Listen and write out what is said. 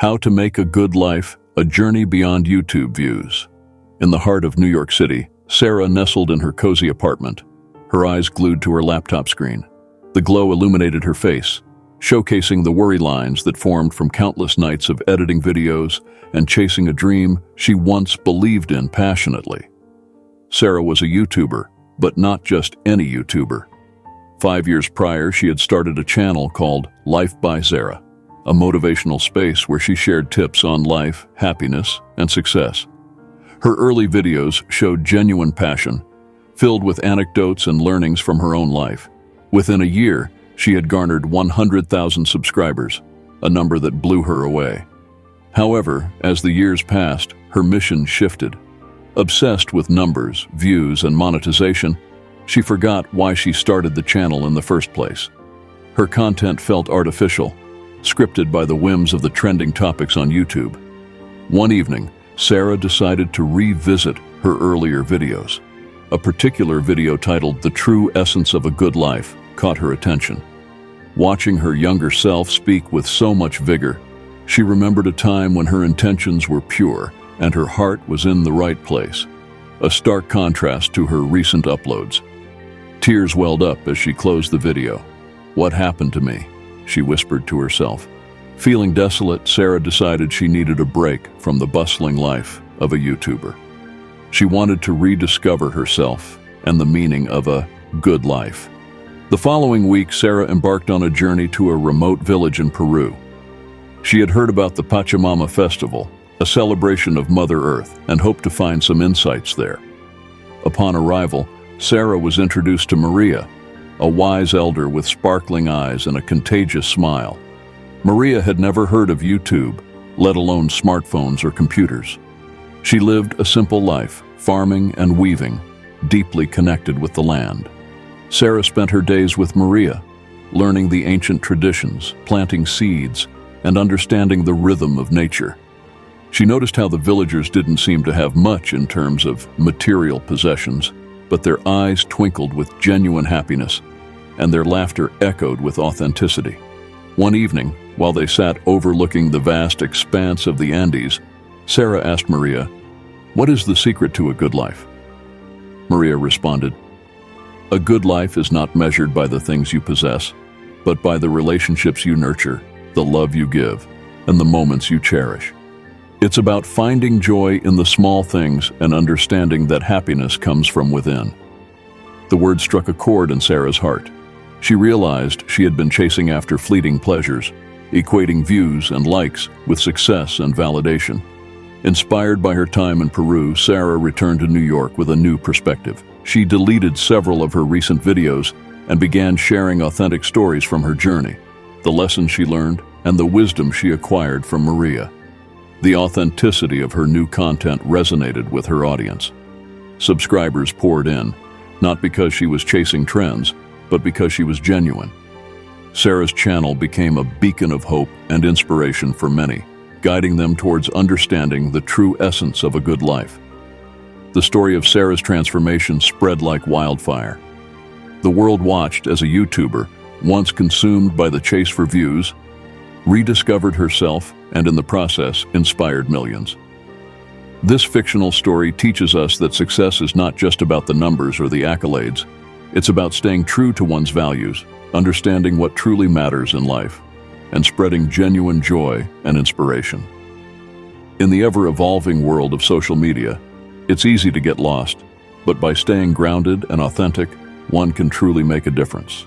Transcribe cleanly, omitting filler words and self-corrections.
How to Make a Good Life, a Journey Beyond YouTube Views. In the heart of New York City, Sarah nestled in her cozy apartment, her eyes glued to her laptop screen. The glow illuminated her face, showcasing the worry lines that formed from countless nights of editing videos and chasing a dream she once believed in passionately. Sarah was a YouTuber, but not just any YouTuber. 5 years prior, she had started a channel called Life by Sarah, a motivational space where she shared tips on life, happiness, and success. Her early videos showed genuine passion, filled with anecdotes and learnings from her own life. Within a year, she had garnered 100,000 subscribers, a number that blew her away. However, as the years passed, her mission shifted. Obsessed with numbers, views, and monetization, she forgot why she started the channel in the first place. Her content felt artificial, scripted by the whims of the trending topics on YouTube. One evening, Sarah decided to revisit her earlier videos. A particular video titled The True Essence of a Good Life caught her attention. Watching her younger self speak with so much vigor, she remembered a time when her intentions were pure and her heart was in the right place, a stark contrast to her recent uploads. Tears welled up as she closed the video. "What happened to me?" she whispered to herself. Feeling desolate, Sarah decided she needed a break from the bustling life of a YouTuber. She wanted to rediscover herself and the meaning of a good life. The following week, Sarah embarked on a journey to a remote village in Peru. She had heard about the Pachamama Festival, a celebration of Mother Earth, and hoped to find some insights there. Upon arrival, Sarah was introduced to Maria, a wise elder with sparkling eyes and a contagious smile. Maria had never heard of YouTube, let alone smartphones or computers. She lived a simple life, farming and weaving, deeply connected with the land. Sarah spent her days with Maria, learning the ancient traditions, planting seeds, and understanding the rhythm of nature. She noticed how the villagers didn't seem to have much in terms of material possessions, but their eyes twinkled with genuine happiness, and their laughter echoed with authenticity. One evening, while they sat overlooking the vast expanse of the Andes, Sarah asked Maria, "What is the secret to a good life?" Maria responded, "A good life is not measured by the things you possess, but by the relationships you nurture, the love you give, and the moments you cherish. It's about finding joy in the small things and understanding that happiness comes from within." The word struck a chord in Sarah's heart. She realized she had been chasing after fleeting pleasures, equating views and likes with success and validation. Inspired by her time in Peru, Sarah returned to New York with a new perspective. She deleted several of her recent videos and began sharing authentic stories from her journey, the lessons she learned, and the wisdom she acquired from Maria. The authenticity of her new content resonated with her audience. Subscribers poured in, not because she was chasing trends, but because she was genuine. Sarah's channel became a beacon of hope and inspiration for many, guiding them towards understanding the true essence of a good life. The story of Sarah's transformation spread like wildfire. The world watched as a YouTuber, once consumed by the chase for views, rediscovered herself and in the process inspired millions. This fictional story teaches us that success is not just about the numbers or the accolades. It's about staying true to one's values, understanding what truly matters in life, and spreading genuine joy and inspiration. In the ever-evolving world of social media, it's easy to get lost, but by staying grounded and authentic, one can truly make a difference.